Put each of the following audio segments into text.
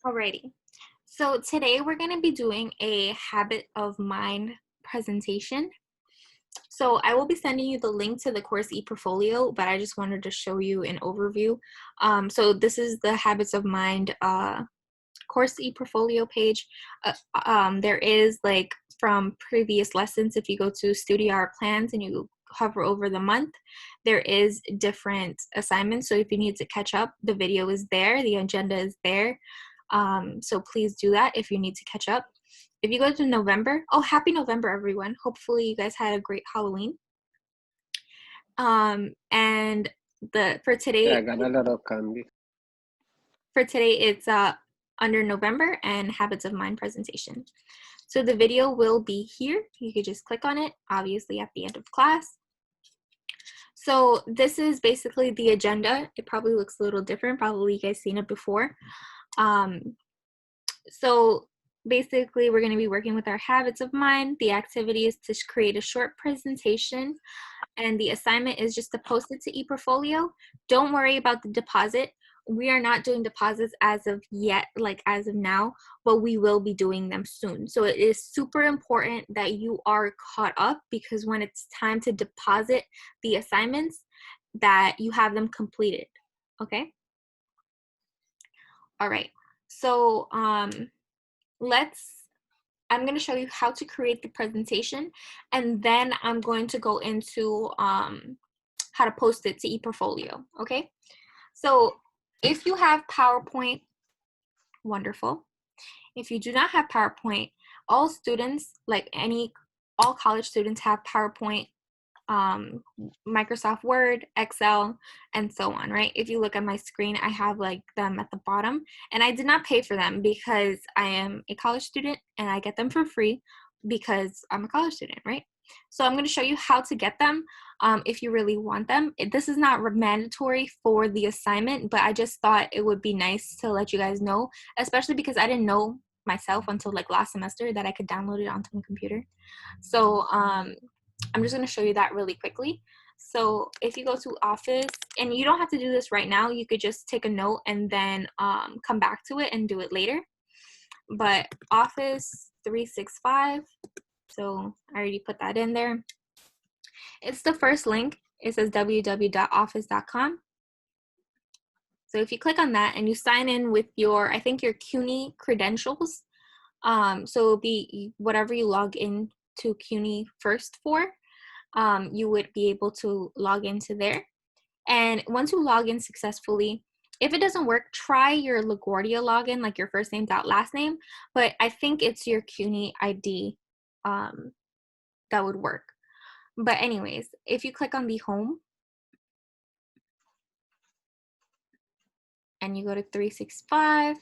Alrighty. So today we're going to be doing a habit of mind presentation. So I will be sending you the link to the course ePortfolio, but I just wanted to show you an overview. So this is the Habits of Mind course ePortfolio page. There is like from previous lessons, if you go to Studio Art Plans and you hover over the month, there is different assignments. So if you need to catch up, the video is there, the agenda is there. So please do that if you need to catch up. If you go to November, oh, happy November, everyone. Hopefully you guys had a great Halloween. And for Yeah, today, I got a lot of candy. it's under November and Habits of Mind presentation. So the video will be here. You could just click on it, obviously at the end of class. So this is basically the agenda. It probably looks a little different. Probably you guys seen it before. So basically we're going to be working with our habits of mind. The activity is to create a short presentation, and the assignment is just to post it to ePortfolio. Don't worry about the deposit. We are not doing deposits as of yet, like as of now, but we will be doing them soon. So it is super important that you are caught up, because when it's time to deposit the assignments, that you have them completed. Okay? All right. So I'm going to show you how to create the presentation, and then I'm going to go into how to post it to ePortfolio, okay? So if you have PowerPoint, wonderful. If you do not have PowerPoint, all students, all college students have PowerPoint, Microsoft Word, Excel, and so on, right? If you look at my screen, I have like them at the bottom, and I did not pay for them because I am a college student and I get them for free because I'm a college student, right? So I'm going to show you how to get them if you really want them. This is not mandatory for the assignment, but I just thought it would be nice to let you guys know, especially because I didn't know myself until like last semester that I could download it onto my computer. So I'm just going to show you that really quickly. So if you go to Office, and you don't have to do this right now, you could just take a note and then come back to it and do it later. But Office 365, so I already put that in there. It's the first link. It says www.office.com. So if you click on that and you sign in with your, I think your CUNY credentials, so it'll be whatever you log in to CUNY first for, you would be able to log into there. And once you log in successfully, if it doesn't work, try your LaGuardia login, like your first name dot last name, but I think it's your CUNY ID that would work. But anyways, if you click on the home and you go to 365,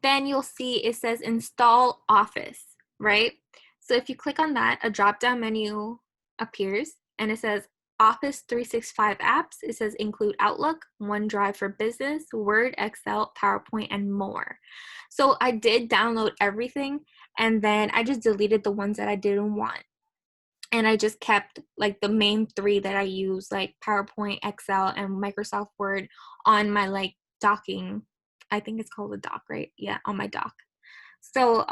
then you'll see it says install Office, right? So if you click on that, a drop-down menu appears and it says Office 365 apps. It says include Outlook, OneDrive for Business, Word, Excel, PowerPoint, and more. So I did download everything, and then I just deleted the ones that I didn't want. And I just kept like the main three that I use, like PowerPoint, Excel, and Microsoft Word, on my like docking. I think it's called a dock, right? Yeah, on my dock. So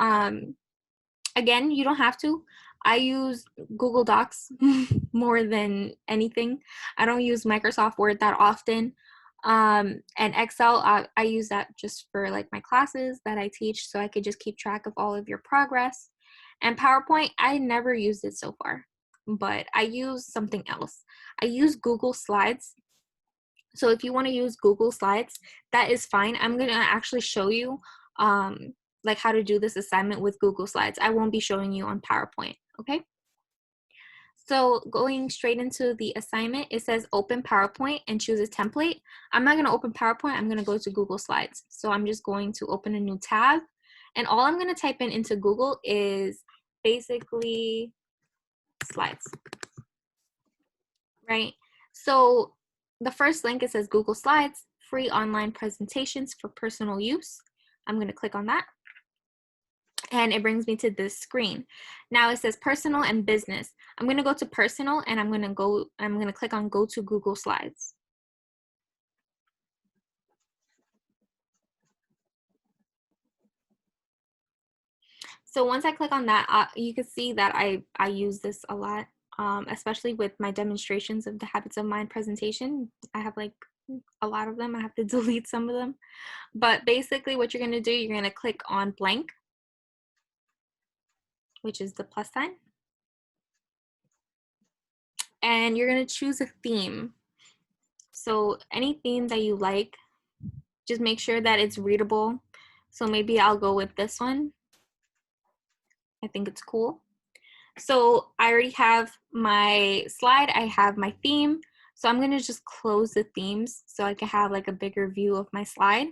again, you don't have to. I use Google Docs more than anything. I don't use Microsoft Word that often. And Excel, I use that just for like my classes that I teach, so I could just keep track of all of your progress. And PowerPoint, I never used it so far, but I use something else. I use Google Slides. So if you want to use Google Slides, that is fine. I'm going to actually show you like how to do this assignment with Google Slides. I won't be showing you on PowerPoint, okay? So going straight into the assignment, it says open PowerPoint and choose a template. I'm not going to open PowerPoint. I'm going to go to Google Slides. So I'm just going to open a new tab, and all I'm going to type in into Google is basically slides, right? So the first link, it says Google Slides, free online presentations for personal use. I'm going to click on that, and it brings me to this screen. Now it says personal and business. I'm going to go to personal, and I'm going to click on go to Google Slides. So once I click on that, you can see that I use this a lot, especially with my demonstrations of the habits of mind presentation. I have like a lot of them. I have to delete some of them. But basically what you're going to do, you're going to click on blank, which is the plus sign. And you're going to choose a theme. So any theme that you like, just make sure that it's readable. So maybe I'll go with this one. I think it's cool. So I already have my slide, I have my theme. So I'm gonna just close the themes so I can have like a bigger view of my slide.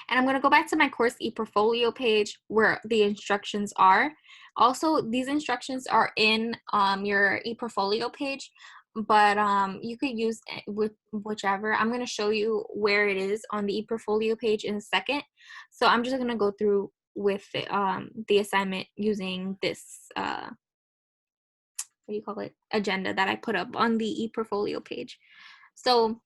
And I'm gonna go back to my course ePortfolio page where the instructions are. Also, these instructions are in your ePortfolio page, but you could use it with whichever. I'm gonna show you where it is on the ePortfolio page in a second. So I'm just gonna go through with the assignment using this what do you call it, agenda that I put up on the ePortfolio page. So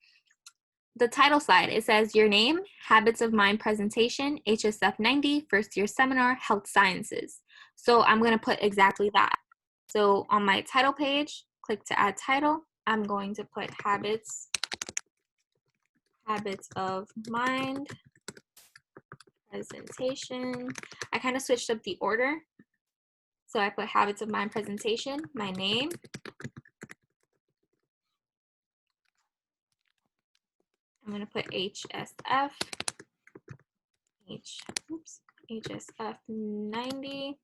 the title slide, it says your name, habits of mind presentation, HSF 90, first year seminar, health sciences. So I'm going to put exactly that. So on my title page, click to add title. I'm going to put habits of mind presentation. I kind of switched up the order. So I put habits of mind presentation, my name, I'm going to put HSF 90.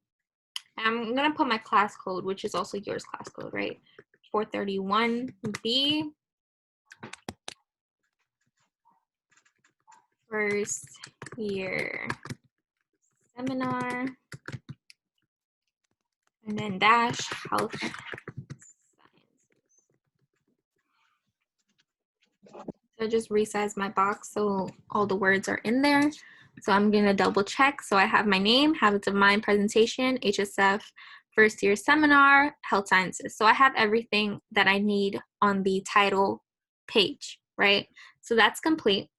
I'm going to put my class code, which is also yours class code, right? 431B. First year seminar. And then dash health sciences. So I just resized my box so all the words are in there. So I'm going to double check. So I have my name, habits of mind presentation, HSF, first year seminar, health sciences. So I have everything that I need on the title page, right? So that's complete.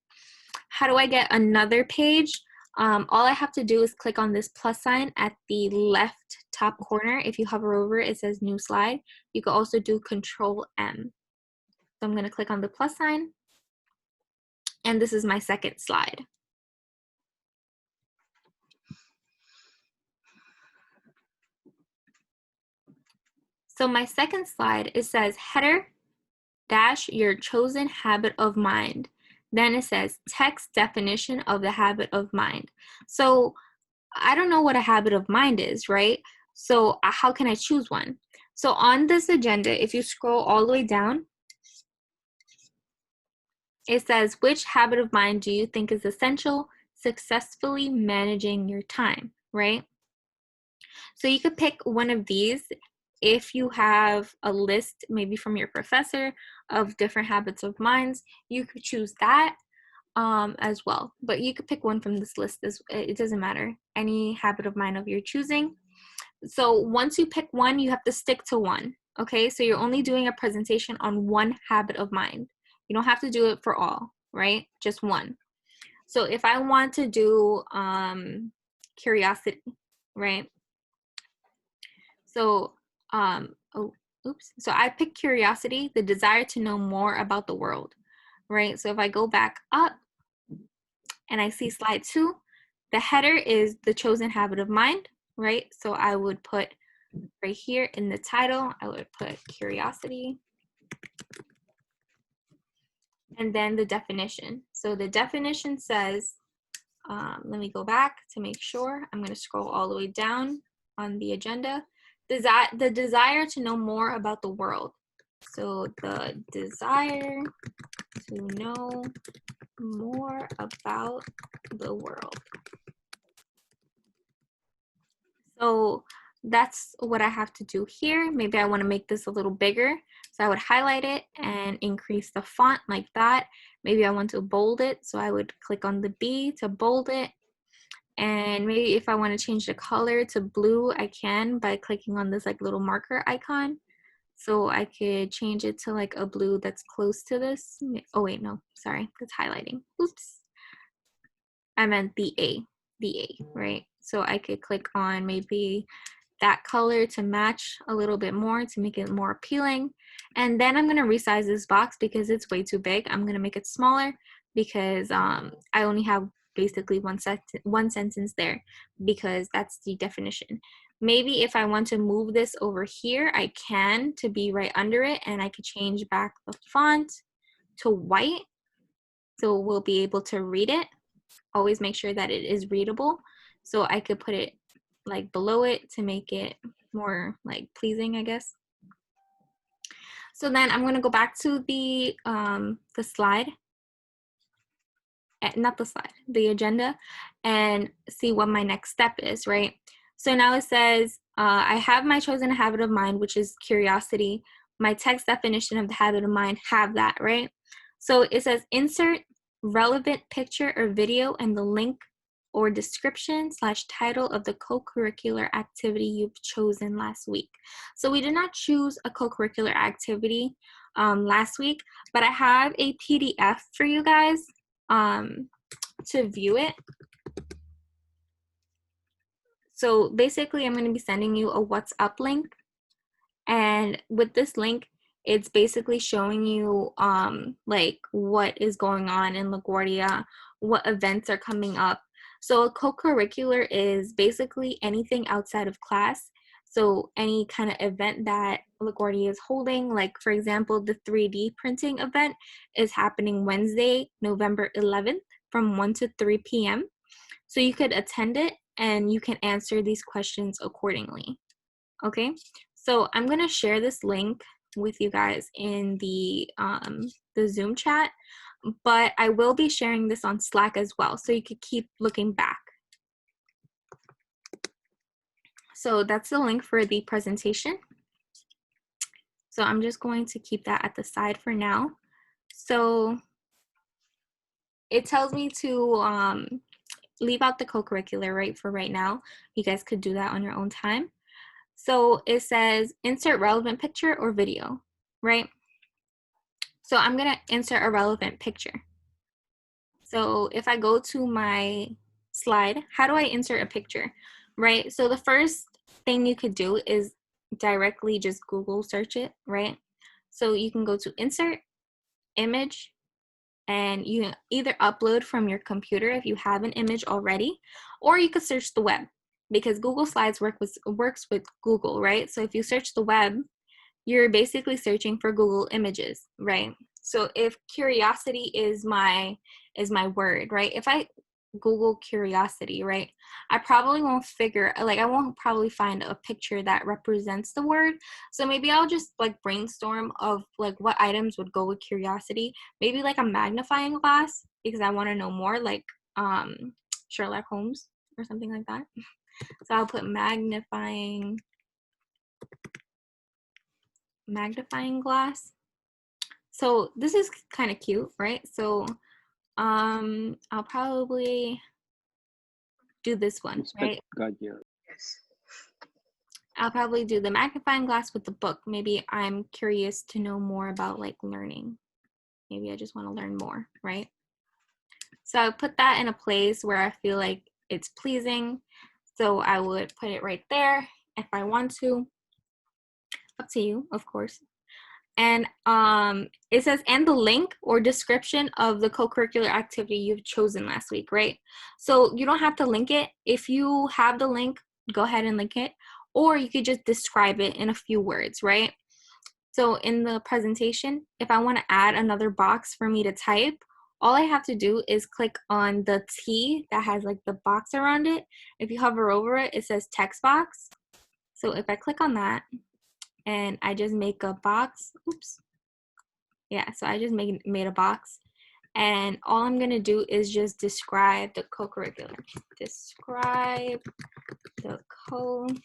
How do I get another page? All I have to do is click on this plus sign at the left top corner. If you hover over it, it says new slide. You can also do Control M. So I'm going to click on the plus sign. And this is my second slide. So my second slide, it says header dash your chosen habit of mind. Then it says text definition of the habit of mind. So I don't know what a habit of mind is, right? So how can I choose one? So on this agenda, if you scroll all the way down, it says, which habit of mind do you think is essential successfully managing your time, right? So you could pick one of these if you have a list, maybe from your professor, of different habits of minds. You could choose that as well. But you could pick one from this list. It doesn't matter. Any habit of mind of your choosing. So once you pick one, you have to stick to one. Okay, so you're only doing a presentation on one habit of mind. You don't have to do it for all, right? Just one. So if I want to do curiosity, right? So, so I picked curiosity, the desire to know more about the world, right? So if I go back up and I see slide 2, the header is the chosen habit of mind, right? So I would put right here in the title, I would put curiosity. And then the definition. So the definition says, let me go back to make sure. I'm going to scroll all the way down on the agenda. The desire to know more about the world. So the desire to know more about the world. So that's what I have to do here. Maybe I want to make this a little bigger. So I would highlight it and increase the font like that. Maybe I want to bold it. So I would click on the B to bold it. And maybe if I want to change the color to blue, I can by clicking on this like little marker icon. So I could change it to like a blue that's close to this. Oh wait, no, sorry, that's highlighting. Oops. I meant the A, right? So I could click on maybe that color to match a little bit more to make it more appealing. And then I'm going to resize this box because it's way too big. I'm going to make it smaller because I only have basically one sentence there because that's the definition. Maybe if I want to move this over here, I can to be right under it, and I could change back the font to white so we'll be able to read it. Always make sure that it is readable. So I could put it like below it to make it more like pleasing, I guess. So then I'm gonna go back to the slide, not the slide, the agenda, and see what my next step is, right? So now it says, I have my chosen habit of mind, which is curiosity. My text definition of the habit of mind, have that, right? So it says insert relevant picture or video and the link or description / title of the co-curricular activity you've chosen last week. So we did not choose a co-curricular activity last week, but I have a PDF for you guys to view it. So basically I'm going to be sending you a WhatsApp link, and with this link it's basically showing you like what is going on in LaGuardia, what events are coming up. So a co-curricular is basically anything outside of class. So any kind of event that LaGuardia is holding, like for example, the 3D printing event is happening Wednesday, November 11th from 1 to 3 p.m. So you could attend it and you can answer these questions accordingly. Okay, so I'm gonna share this link with you guys in the Zoom chat, but I will be sharing this on Slack as well, so you could keep looking back. So that's the link for the presentation. So I'm just going to keep that at the side for now. So it tells me to leave out the co-curricular, right, for right now. You guys could do that on your own time. So it says insert relevant picture or video, right? So I'm gonna insert a relevant picture. So if I go to my slide, how do I insert a picture, right? So the first thing you could do is directly just Google search it, right? So you can go to insert, image, and you can either upload from your computer if you have an image already, or you could search the web because Google Slides works with Google, right? So if you search the web, you're basically searching for Google Images, right? So if curiosity is my word, right? If I Google curiosity, right, I probably won't I won't probably find a picture that represents the word. So maybe I'll just like brainstorm of like what items would go with curiosity. Maybe like a magnifying glass because I want to know more, like Sherlock Holmes or something like that. So I'll put magnifying glass. So this is kind of cute, right? So I'll probably do this one, right? I'll probably do the magnifying glass with the book. Maybe I'm curious to know more about like learning. Maybe I just want to learn more, right? So I put that in a place where I feel like it's pleasing. So I would put it right there if I want to. Up to you, of course. And it says, and the link or description of the co-curricular activity you've chosen last week, right? So you don't have to link it. If you have the link, go ahead and link it, or you could just describe it in a few words, right? So in the presentation, if I want to add another box for me to type, all I have to do is click on the T that has like the box around it. If you hover over it, it says text box. So if I click on that, and I just make a box, oops. Yeah, so I just made a box. And all I'm gonna do is just describe the co-curricular. Describe the co-curricular.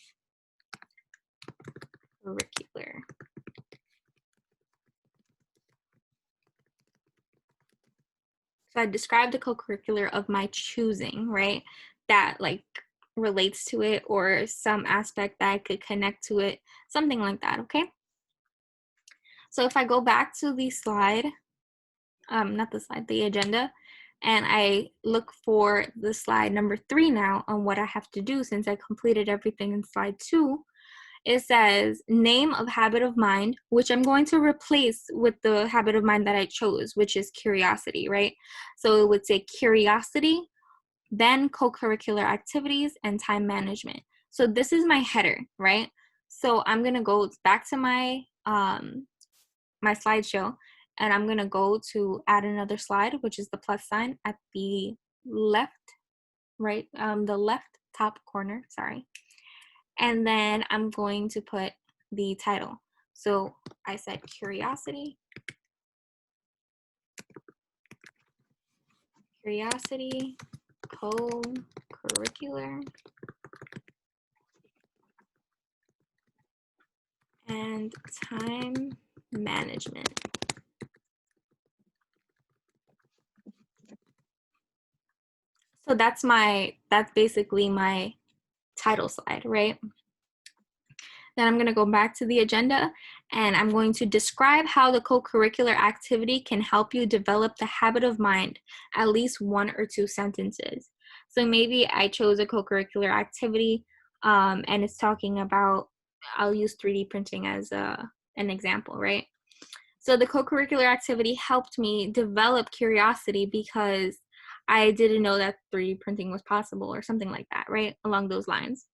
So I described the co-curricular of my choosing, right? That like relates to it or some aspect that I could connect to it, something like that, okay? So if I go back to the slide, not the slide, the agenda, and I look for the slide number 3 now on what I have to do since I completed everything in slide 2. It says name of habit of mind, which I'm going to replace with the habit of mind that I chose, which is curiosity, right? So it would say curiosity, then co-curricular activities, and time management. So this is my header, right? So I'm gonna go back to my my slideshow, and I'm gonna go to add another slide, which is the plus sign at the left, right, the left top corner, sorry. And then I'm going to put the title. So I said curiosity, co-curricular, and time management. So that's basically my title slide, right? Then I'm going to go back to the agenda, and I'm going to describe how the co-curricular activity can help you develop the habit of mind, at least 1 or 2 sentences. So maybe I chose a co-curricular activity, and it's talking about, I'll use 3D printing as an example, right? So the co-curricular activity helped me develop curiosity because I didn't know that 3D printing was possible or something like that, right? Along those lines.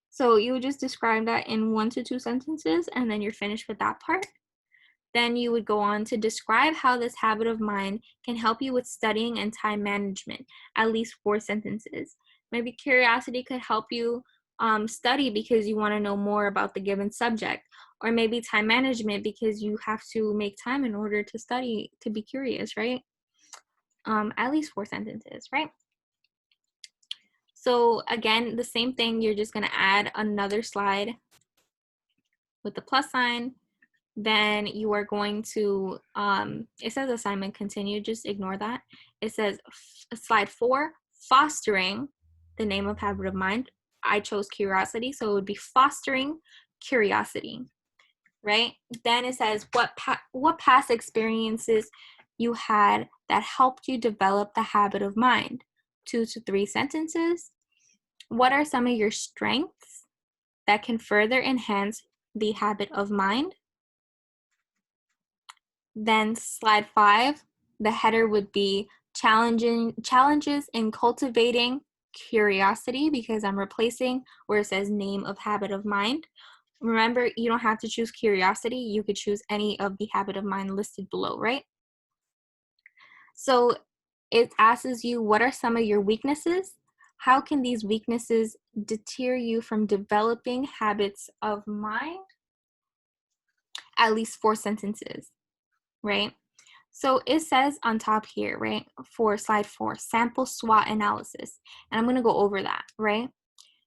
So you would just describe that in 1 to 2 sentences, and then you're finished with that part. Then you would go on to describe how this habit of mind can help you with studying and time management, at least 4 sentences. Maybe curiosity could help you study because you want to know more about the given subject, or maybe time management because you have to make time in order to study, to be curious, right? At least 4 sentences, right? So again, the same thing, you're just going to add another slide with the plus sign. Then you are going to, it says assignment continue, just ignore that. It says slide 4, fostering the name of habit of mind. I chose curiosity, so it would be fostering curiosity, right? Then it says what past experiences you had that helped you develop the habit of mind. 2 to 3 sentences. What are some of your strengths that can further enhance the habit of mind? Then slide 5, the header would be challenges in cultivating curiosity, because I'm replacing where it says name of habit of mind. Remember, you don't have to choose curiosity. You could choose any of the habit of mind listed below, right? So it asks you, what are some of your weaknesses? How can these weaknesses deter you from developing habits of mind? At least 4 sentences, right? So it says on top here, right, for slide 4, sample SWOT analysis. And I'm going to go over that, right?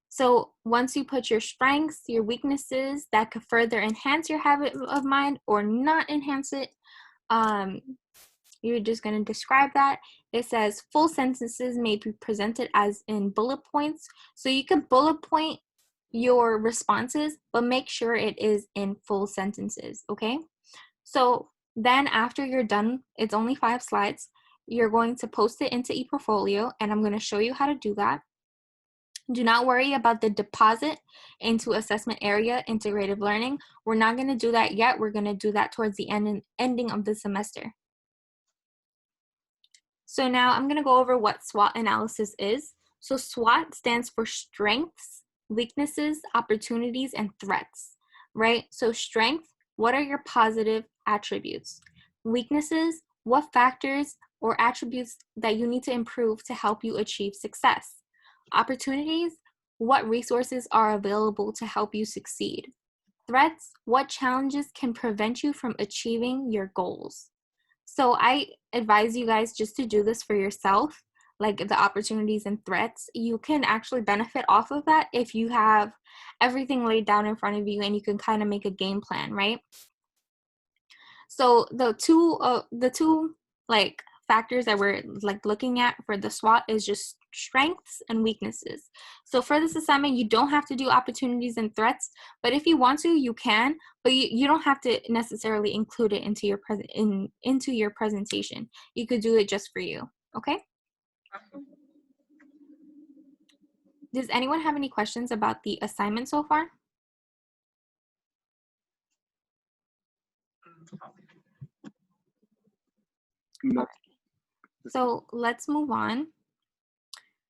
So once you put your strengths, your weaknesses that could further enhance your habit of mind or not enhance it, you're just going to describe that. It says full sentences may be presented as in bullet points. So you can bullet point your responses, but make sure it is in full sentences, okay? So then after you're done, it's only 5 slides, you're going to post it into ePortfolio, and I'm going to show you how to do that. Do not worry about the deposit into assessment area integrative learning. We're not going to do that yet. We're going to do that towards the ending of the semester. So now I'm going to go over what SWOT analysis is. So SWOT stands for strengths, weaknesses, opportunities, and threats, right? So strength, what are your positive attributes? Weaknesses, what factors or attributes that you need to improve to help you achieve success? Opportunities, what resources are available to help you succeed? Threats, what challenges can prevent you from achieving your goals? So I advise you guys just to do this for yourself, like the opportunities and threats. You can actually benefit off of that if you have everything laid down in front of you and you can kind of make a game plan, right? So the two like factors that we're like looking at for the SWOT is just strengths and weaknesses. So for this assignment, you don't have to do opportunities and threats, but if you want to, you can, but you don't have to necessarily include it into your into your presentation. You could do it just for you, okay? Does anyone have any questions about the assignment so far? No. So let's move on.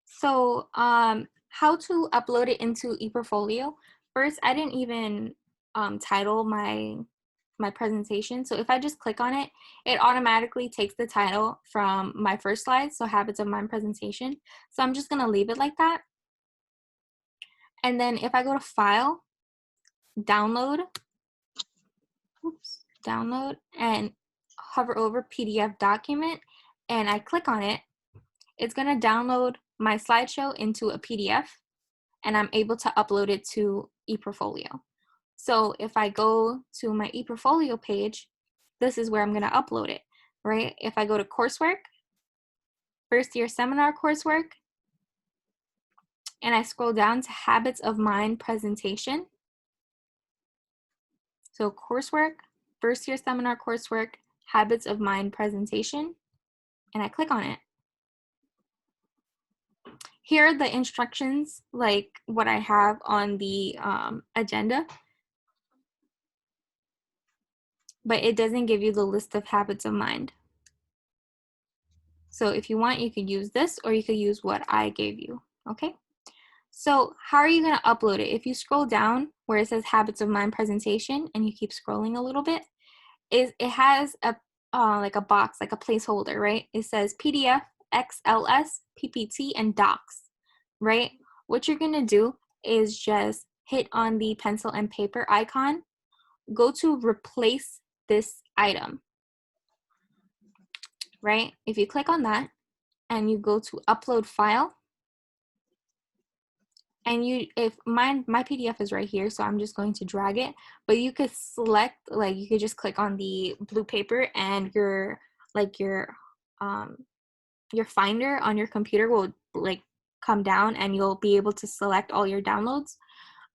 So how to upload it into ePortfolio. First, I didn't even title my presentation. So if I just click on it, it automatically takes the title from my first slide, so Habits of Mind presentation. So I'm just gonna leave it like that. And then if I go to File, Download, Download, and hover over PDF document, and I click on it, it's gonna download my slideshow into a PDF, and I'm able to upload it to ePortfolio. So if I go to my ePortfolio page, this is where I'm gonna upload it, right? If I go to coursework, first year seminar coursework, and I scroll down to Habits of Mind presentation. So coursework, first year seminar coursework, Habits of Mind presentation, and I click on it. Here are the instructions, like what I have on the agenda, but it doesn't give you the list of habits of mind. So if you want, you could use this, or you could use what I gave you, okay? So how are you gonna upload it? If you scroll down where it says Habits of Mind presentation, and you keep scrolling a little bit, it has a like a box, like a placeholder, right? It says PDF, XLS, PPT, and Docs, right? What you're gonna do is just hit on the pencil and paper icon, go to replace this item, right? If you click on that and you go to upload file, and if my PDF is right here, so I'm just going to drag it, but you could select, like you could just click on the blue paper, and your finder on your computer will like come down, and you'll be able to select all your downloads.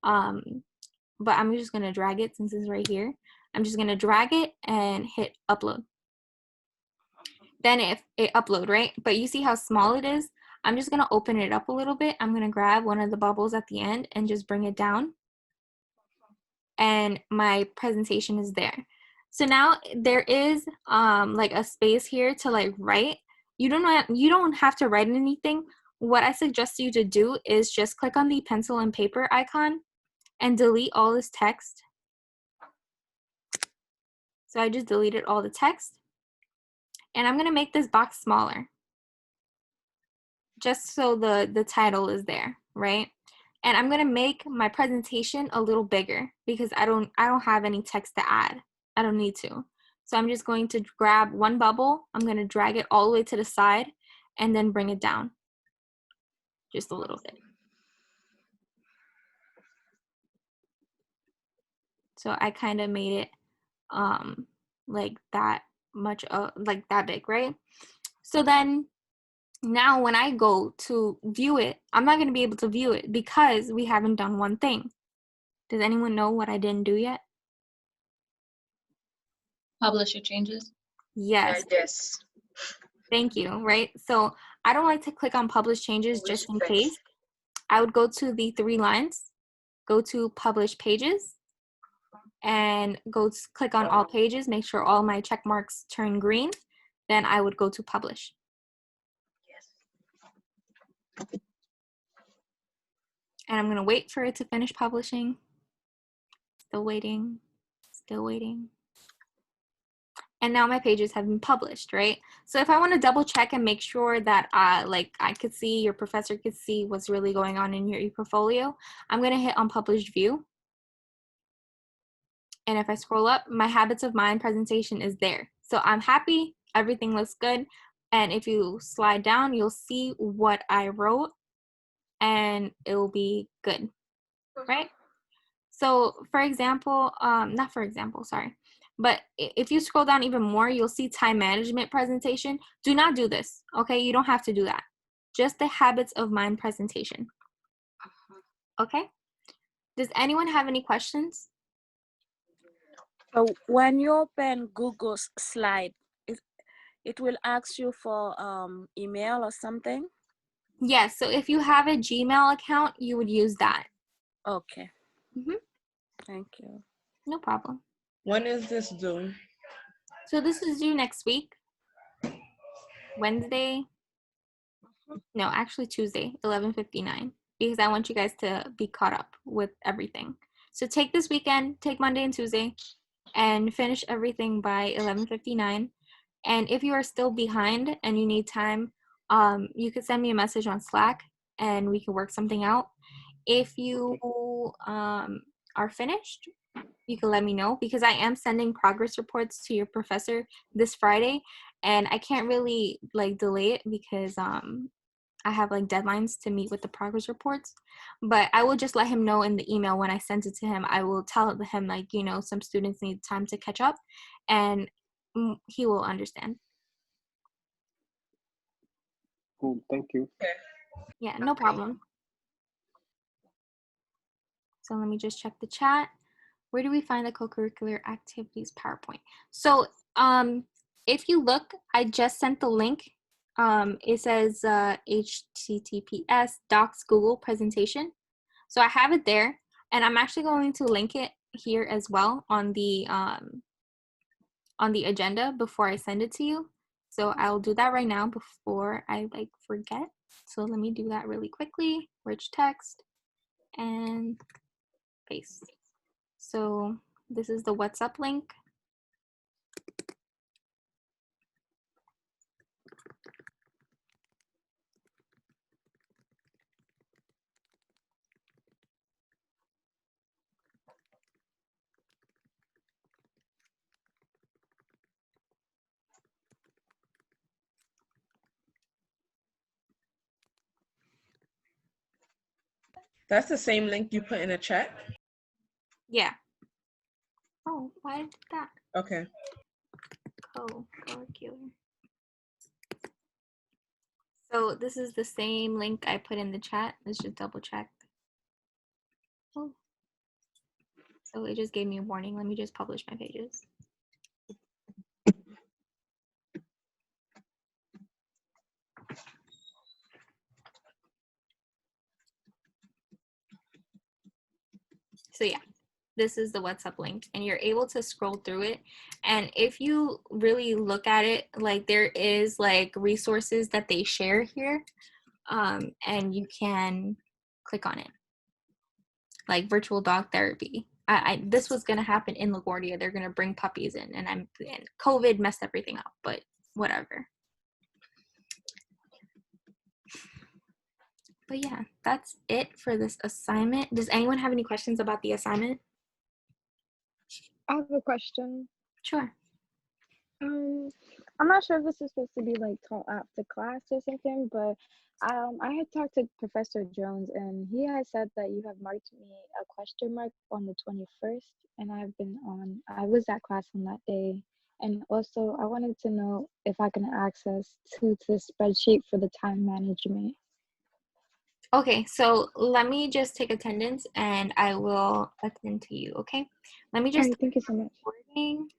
But I'm just gonna drag it since it's right here. I'm just gonna drag it and hit upload. Then if it upload, right? But you see how small it is? I'm just gonna open it up a little bit. I'm gonna grab one of the bubbles at the end and just bring it down. And my presentation is there. So now there is like a space here to like write. You don't have to write anything. What I suggest you to do is just click on the pencil and paper icon and delete all this text. So I just deleted all the text. And I'm gonna make this box smaller, just so the title is there, right? And I'm gonna make my presentation a little bigger because I don't have any text to add. I don't need to. So I'm just going to grab one bubble, I'm gonna drag it all the way to the side, and then bring it down just a little bit. So I kind of made it like that much, like that big, right? So then now when I go to view it, I'm not going to be able to view it because we haven't done one thing. Does anyone know what I didn't do yet? Publish your changes. Yes. Yes. Thank you, right? So I don't like to click on publish changes just in case. I would go to the 3 lines, go to publish pages, and click on all pages, make sure all my check marks turn green. Then I would go to publish. And I'm gonna wait for it to finish publishing. Still waiting, still waiting. And now my pages have been published, right? So if I wanna double check and make sure that like I could see, your professor could see what's really going on in your ePortfolio, I'm gonna hit on published view. And if I scroll up, my Habits of Mind presentation is there. So I'm happy, everything looks good. And if you slide down, you'll see what I wrote, and it will be good, right? So for example, not for example, sorry. But if you scroll down even more, you'll see time management presentation. Do not do this, okay? You don't have to do that. just the habits of mind presentation. Okay? Does anyone have any questions? So when you open Google's slide, it will ask you for email or something? Yes, so if you have a Gmail account, you would use that. Okay. Mhm. Thank you. No problem. When is this due? So this is due next week, Wednesday. No, actually Tuesday, 11:59, because I want you guys to be caught up with everything. So take this weekend, take Monday and Tuesday, and finish everything by 11:59. And if you are still behind and you need time, you could send me a message on Slack and we can work something out. If you are finished, you can let me know, because I am sending progress reports to your professor this Friday, and I can't really like delay it because I have like deadlines to meet with the progress reports. But I will just let him know in the email when I send it to him. I will tell him, like, you know, some students need time to catch up, and he will understand. Cool, thank you. Yeah, no problem. So let me just check the chat. Where do we find the co-curricular activities PowerPoint? So if you look, I just sent the link. It says HTTPS docs Google presentation. So I have it there, and I'm actually going to link it here as well on the agenda before I send it to you. So I'll do that right now before I like forget. So let me do that really quickly. Rich text and paste. So this is the What's Up link. That's the same link you put in the chat? Yeah. Oh, why did that? Okay. Co-curricular. So this is the same link I put in the chat. Let's just double check. Oh. So it just gave me a warning. Let me just publish my pages. So yeah, this is the What's Up link, and you're able to scroll through it. And if you really look at it, like there is like resources that they share here, and you can click on it, like virtual dog therapy. This was gonna happen in LaGuardia. They're gonna bring puppies in, and COVID messed everything up, but whatever. But yeah, that's it for this assignment. Does anyone have any questions about the assignment? I have a question. Sure. I'm not sure if this is supposed to be like taught after class or something, but I had talked to Professor Jones, and he had said that you have marked me a question mark on the 21st, and I was at class on that day. And also, I wanted to know if I can access to the spreadsheet for the time management. Okay, so let me just take attendance and I will attend to you, okay? Let me All just right, thank you so much. recording.